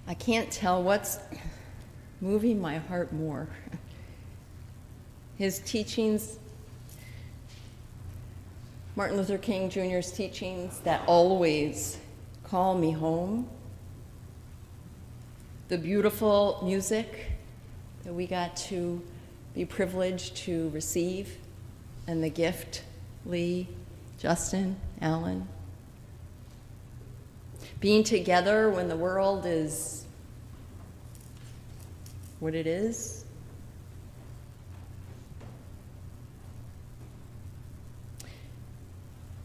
I can't tell what's moving my heart more. His teachings, Martin Luther King Jr.'s teachings that always call me home, the beautiful music that we got to be privileged to receive, and the gift, Lee, Justin, Alan. Being together when the world is what it is.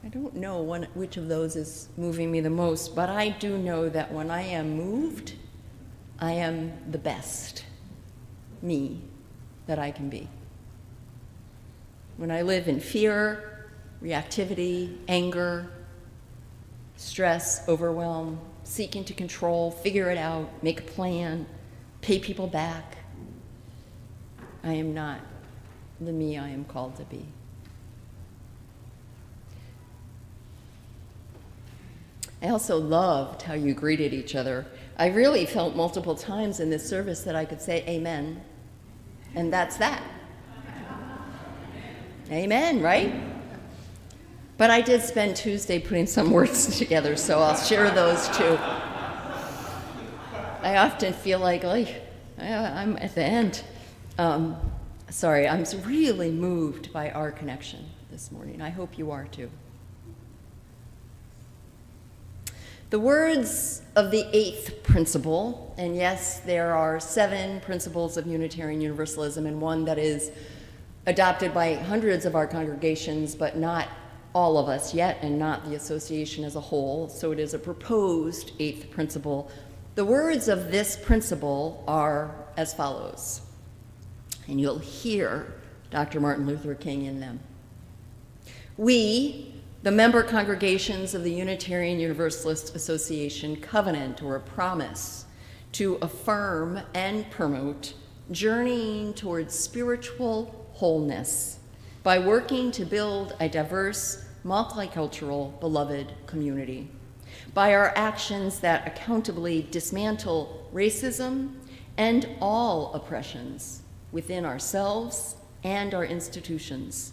I don't know which of those is moving me the most, but I do know that when I am moved, I am the best me that I can be. When I live in fear, reactivity, anger, stress, overwhelm, seeking to control, figure it out, make a plan, pay people back, I am not the me I am called to be. I also loved how you greeted each other. I really felt multiple times in this service that I could say amen, and that's that. Amen, right? But I did spend Tuesday putting some words together, so I'll share those too. I often feel like I'm at the end. Sorry, I'm really moved by our connection this morning. I hope you are too. The words of the 8th principle, and yes, there are 7 principles of Unitarian Universalism and one that is adopted by hundreds of our congregations, but not all of us yet, and not the association as a whole, so it is a proposed 8th principle. The words of this principle are as follows, and you'll hear Dr. Martin Luther King in them. We, the member congregations of the Unitarian Universalist Association, covenant or promise to affirm and promote journeying towards spiritual wholeness by working to build a diverse, multicultural, beloved community, by our actions that accountably dismantle racism and all oppressions within ourselves and our institutions.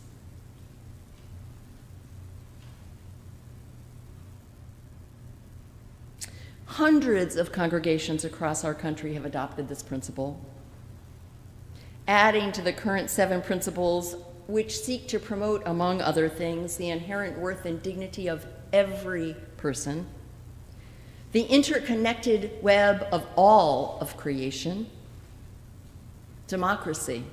Hundreds of congregations across our country have adopted this principle, adding to the current 7 principles which seek to promote, among other things, the inherent worth and dignity of every person, the interconnected web of all of creation, democracy,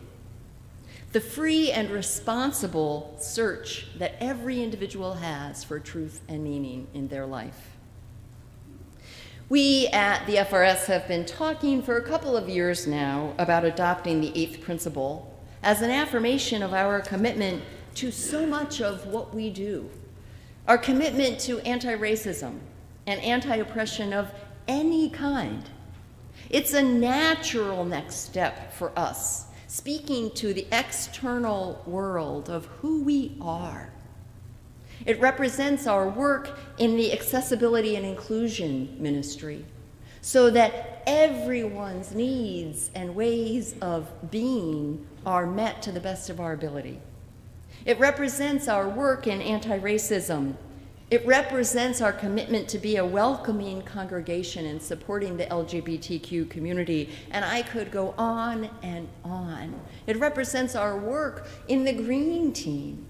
the free and responsible search that every individual has for truth and meaning in their life. We at the FRS have been talking for a couple of years now about adopting the 8th principle as an affirmation of our commitment to so much of what we do, our commitment to anti-racism and anti-oppression of any kind. It's a natural next step for us, speaking to the external world of who we are. It represents our work in the accessibility and inclusion ministry so that everyone's needs and ways of being are met to the best of our ability. It represents our work in anti-racism. It represents our commitment to be a welcoming congregation in supporting the LGBTQ community, and I could go on and on. It represents our work in the Green Team,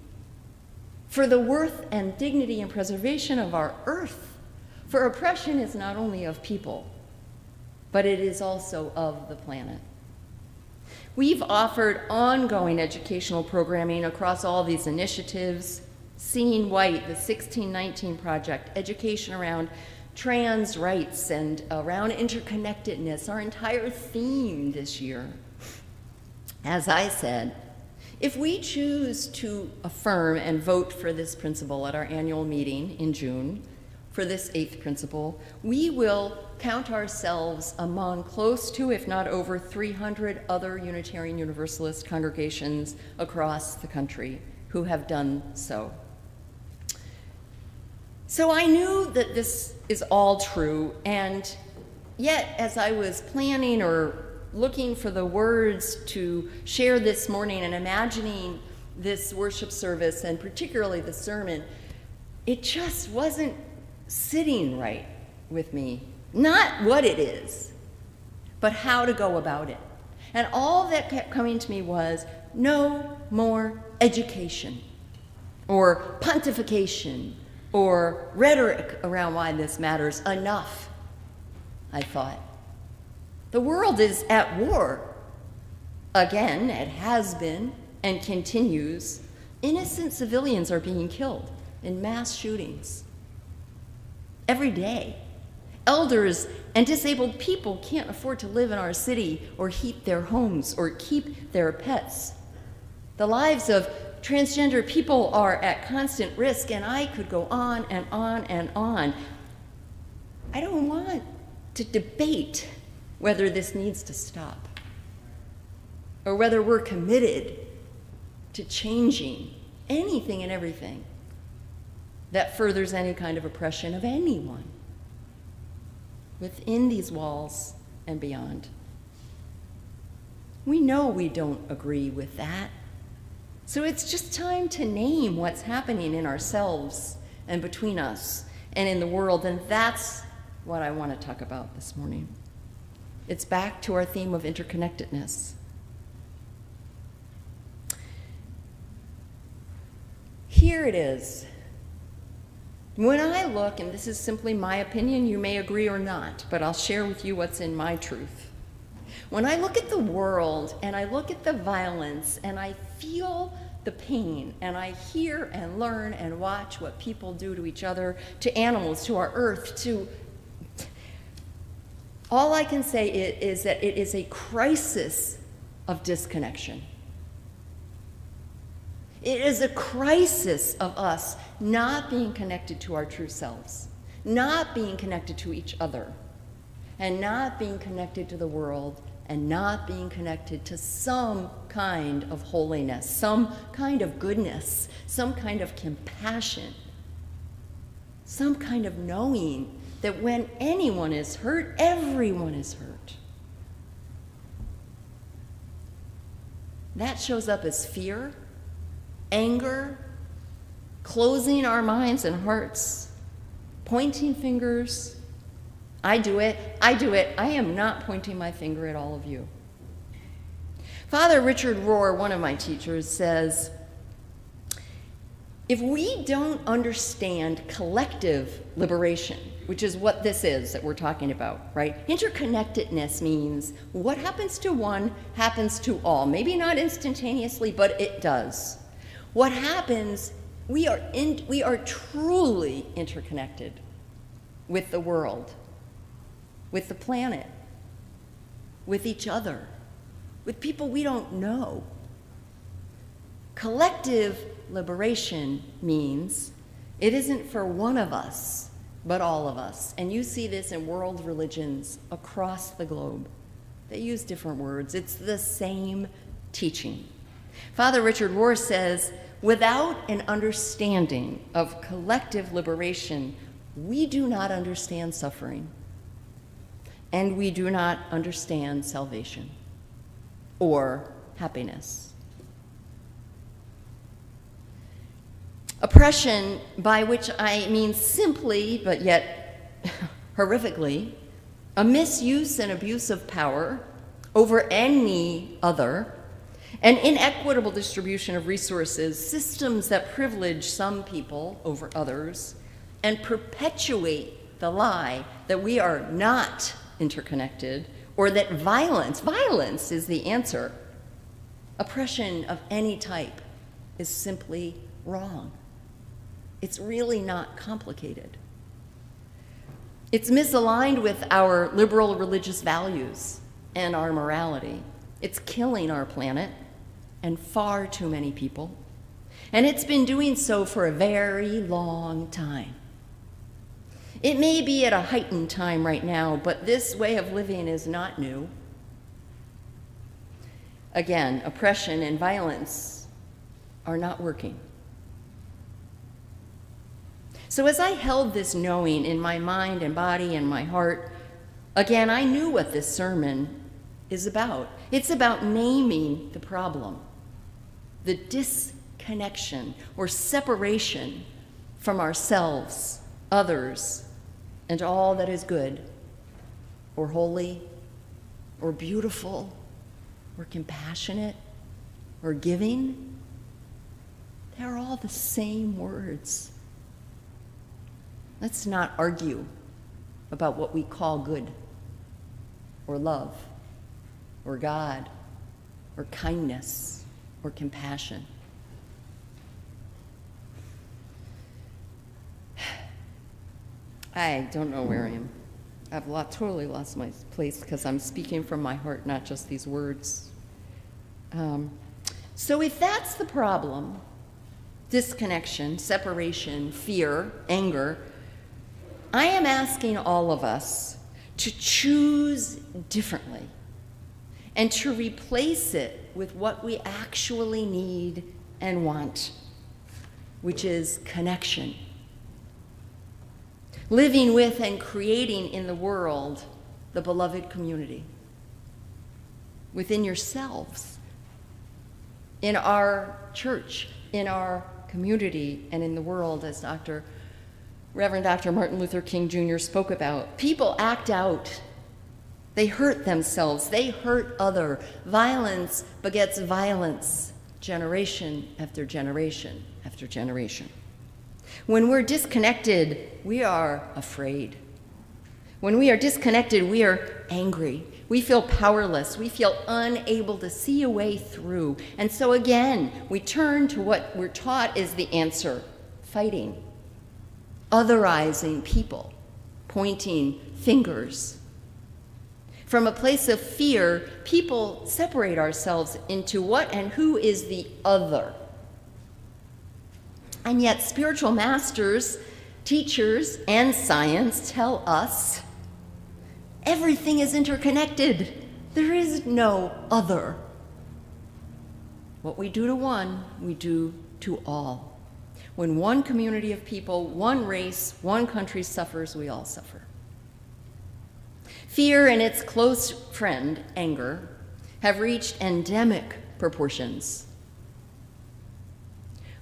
for the worth and dignity and preservation of our earth. For oppression is not only of people, but it is also of the planet. We've offered ongoing educational programming across all these initiatives: Seeing White, the 1619 Project, education around trans rights and around interconnectedness, our entire theme this year. As I said, if we choose to affirm and vote for this principle at our annual meeting in June, for this 8th principle, we will count ourselves among close to, if not over, 300 other Unitarian Universalist congregations across the country who have done so. So I knew that this is all true, and yet, as I was planning or looking for the words to share this morning and imagining this worship service and particularly the sermon, it just wasn't sitting right with me. Not what it is, but how to go about it. And all that kept coming to me was no more education or pontification or rhetoric around why this matters. Enough, I thought. The world is at war. Again, it has been and continues. Innocent civilians are being killed in mass shootings every day. Elders and disabled people can't afford to live in our city or heat their homes or keep their pets. The lives of transgender people are at constant risk, and I could go on and on and on. I don't want to debate whether this needs to stop or whether we're committed to changing anything and everything that furthers any kind of oppression of anyone within these walls and beyond. We know we don't agree with that. So it's just time to name what's happening in ourselves and between us and in the world, and that's what I want to talk about this morning. It's back to our theme of interconnectedness. Here it is. When I look, and this is simply my opinion, you may agree or not, but I'll share with you what's in my truth. When I look at the world and I look at the violence and I feel the pain and I hear and learn and watch what people do to each other, to animals, to our earth, to... all I can say is that it is a crisis of disconnection. It is a crisis of us not being connected to our true selves, not being connected to each other, and not being connected to the world, and not being connected to some kind of holiness, some kind of goodness, some kind of compassion, some kind of knowing that when anyone is hurt, everyone is hurt. That shows up as fear, anger, closing our minds and hearts, pointing fingers. I do it. I am not pointing my finger at all of you. Father Richard Rohr, one of my teachers, says, if we don't understand collective liberation, which is what this is that we're talking about, right? Interconnectedness means what happens to one happens to all. Maybe not instantaneously, but it does. What happens, we are truly interconnected with the world, with the planet, with each other, with people we don't know. Collective liberation means it isn't for one of us, but all of us. And you see this in world religions across the globe. They use different words. It's the same teaching. Father Richard Rohr says, without an understanding of collective liberation, we do not understand suffering, and we do not understand salvation or happiness. Oppression, by which I mean simply, but yet horrifically, a misuse and abuse of power over any other, an inequitable distribution of resources, systems that privilege some people over others, and perpetuate the lie that we are not interconnected or that violence is the answer. Oppression of any type is simply wrong. It's really not complicated. It's misaligned with our liberal religious values and our morality. It's killing our planet and far too many people. And it's been doing so for a very long time. It may be at a heightened time right now, but this way of living is not new. Again, oppression and violence are not working. So as I held this knowing in my mind and body and my heart, Again, I knew what this sermon is about. It's about naming the problem, the disconnection or separation from ourselves, others, and all that is good or holy or beautiful or compassionate or giving. They're all the same words. Let's not argue about what we call good or love or God or kindness or compassion. I don't know where I am. I've totally lost my place because I'm speaking from my heart, not just these words. So if that's the problem, disconnection, separation, fear, anger, I am asking all of us to choose differently and to replace it with what we actually need and want, which is connection. Living with and creating in the world the beloved community. Within yourselves, in our church, in our community, and in the world, as Reverend Dr. Martin Luther King Jr. spoke about. People act out. They hurt themselves. They hurt other. Violence begets violence, generation after generation after generation. When we're disconnected, we are afraid. When we are disconnected, we are angry. We feel powerless. We feel unable to see a way through. And so again, we turn to what we're taught is the answer: fighting, otherizing people, pointing fingers. From a place of fear, people separate ourselves into what and who is the other. And yet spiritual masters, teachers, and science tell us everything is interconnected. There is no other. What we do to one, we do to all. When one community of people, one race, one country suffers, we all suffer. Fear and its close friend, anger, have reached endemic proportions.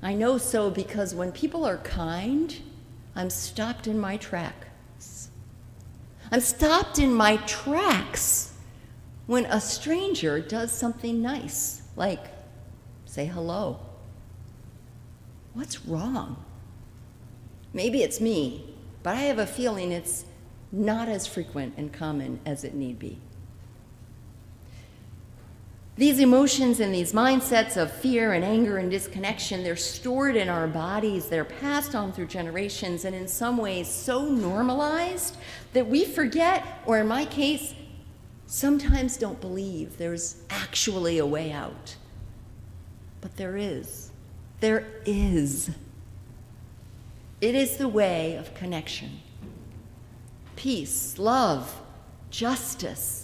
I know so because when people are kind, I'm stopped in my tracks. I'm stopped in my tracks when a stranger does something nice, like say hello. What's wrong? Maybe it's me, but I have a feeling it's not as frequent and common as it need be. These emotions and these mindsets of fear and anger and disconnection, they're stored in our bodies, they're passed on through generations, and in some ways so normalized that we forget, or in my case, sometimes don't believe there's actually a way out. But there is. There is. It is the way of connection. Peace, love, justice.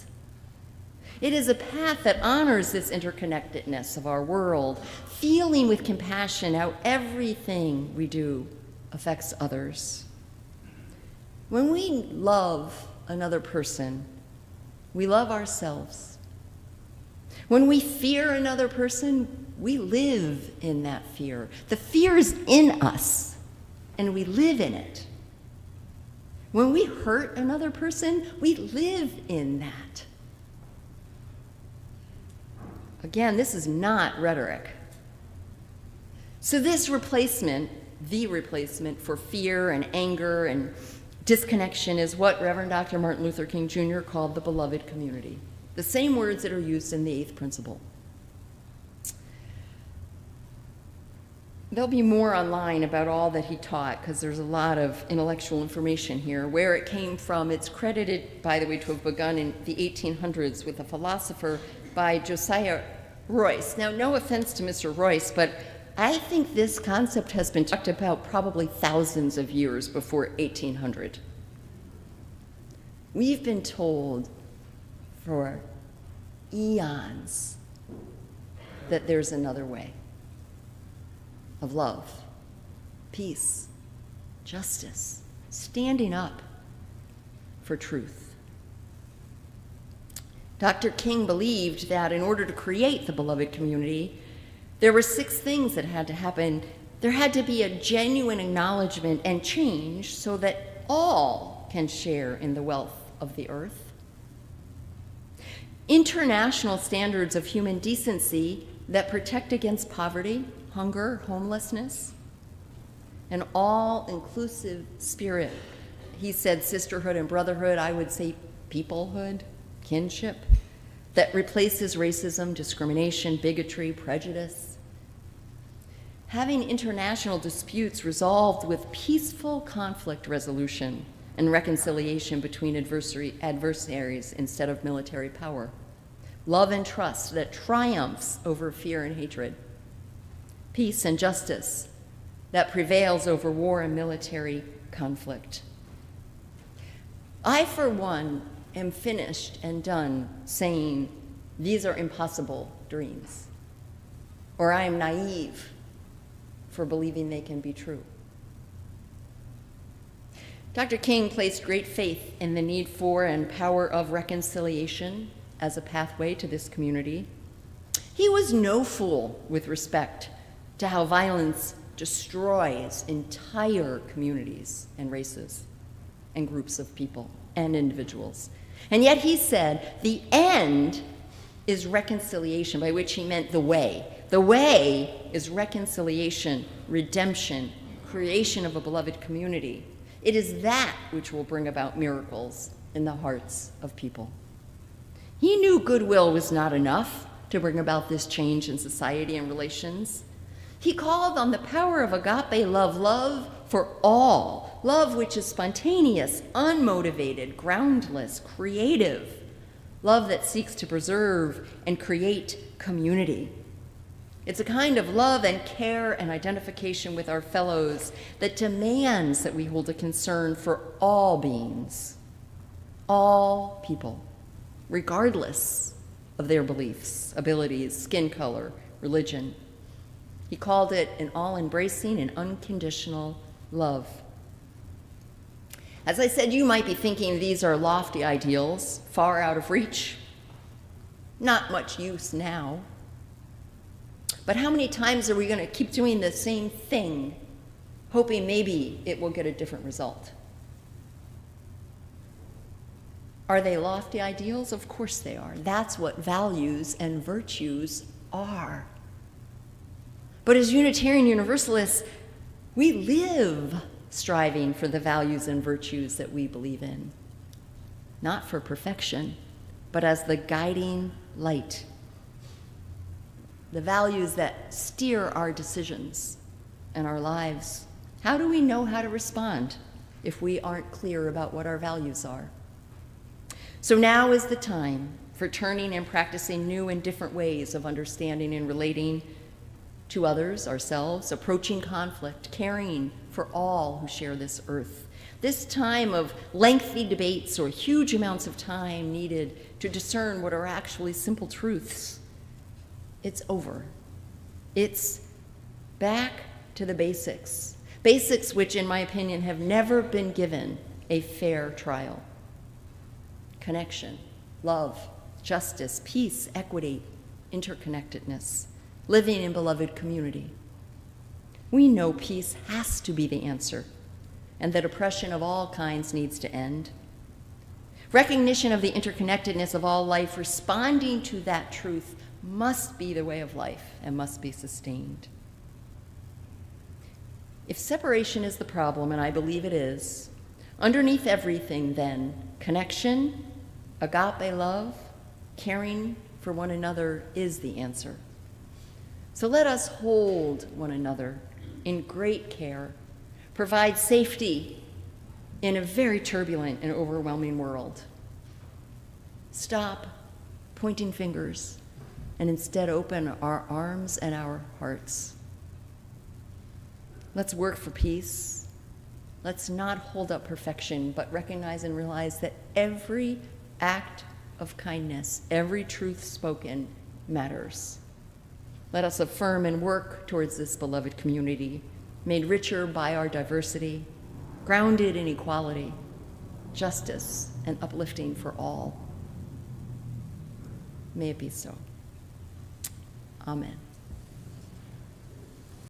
It is a path that honors this interconnectedness of our world, feeling with compassion how everything we do affects others. When we love another person, we love ourselves. When we fear another person, we live in that fear. The fear is in us, and we live in it. When we hurt another person, we live in that. Again, this is not rhetoric. So this replacement, the replacement for fear and anger and disconnection, is what Reverend Dr. Martin Luther King Jr. called the beloved community. The same words that are used in the eighth principle. There'll be more online about all that he taught because there's a lot of intellectual information here. Where it came from, it's credited, by the way, to have begun in the 1800s with a philosopher by Josiah Royce. Now, no offense to Mr. Royce, but I think this concept has been talked about probably thousands of years before 1800. We've been told for eons that there's another way of love, peace, justice, standing up for truth. Dr. King believed that in order to create the beloved community, there were 6 things that had to happen. There had to be a genuine acknowledgement and change so that all can share in the wealth of the earth. International standards of human decency that protect against poverty, hunger, homelessness, an all-inclusive spirit. He said sisterhood and brotherhood, I would say peoplehood, kinship, that replaces racism, discrimination, bigotry, prejudice. Having international disputes resolved with peaceful conflict resolution and reconciliation between adversaries instead of military power. Love and trust that triumphs over fear and hatred. Peace and justice that prevails over war and military conflict. I, for one, am finished and done saying these are impossible dreams, or I am naive for believing they can be true. Dr. King placed great faith in the need for and power of reconciliation as a pathway to this community. He was no fool with respect to how violence destroys entire communities and races and groups of people and individuals. And yet he said the end is reconciliation, by which he meant the way. The way is reconciliation, redemption, creation of a beloved community. It is that which will bring about miracles in the hearts of people. He knew goodwill was not enough to bring about this change in society and relations. He called on the power of agape love, love for all, love which is spontaneous, unmotivated, groundless, creative, love that seeks to preserve and create community. It's a kind of love and care and identification with our fellows that demands that we hold a concern for all beings, all people, regardless of their beliefs, abilities, skin color, religion. He called it an all-embracing and unconditional love. As I said, you might be thinking these are lofty ideals, far out of reach, not much use now. But how many times are we going to keep doing the same thing, hoping maybe it will get a different result? Are they lofty ideals? Of course they are. That's what values and virtues are. But as Unitarian Universalists, we live striving for the values and virtues that we believe in, not for perfection, but as the guiding light. The values that steer our decisions and our lives. How do we know how to respond if we aren't clear about what our values are? So now is the time for turning and practicing new and different ways of understanding and relating to others, ourselves, approaching conflict, caring for all who share this earth. This time of lengthy debates or huge amounts of time needed to discern what are actually simple truths. It's over. It's back to the basics. Basics which, in my opinion, have never been given a fair trial. Connection, love, justice, peace, equity, interconnectedness, living in beloved community. We know peace has to be the answer, and that oppression of all kinds needs to end. Recognition of the interconnectedness of all life, responding to that truth, must be the way of life and must be sustained. If separation is the problem, and I believe it is, underneath everything then, connection, agape love, caring for one another is the answer. So let us hold one another in great care, provide safety in a very turbulent and overwhelming world. Stop pointing fingers and instead open our arms and our hearts. Let's work for peace. Let's not hold up perfection, but recognize and realize that every act of kindness, every truth spoken matters. Let us affirm and work towards this beloved community, made richer by our diversity, grounded in equality, justice, and uplifting for all. May it be so. Amen.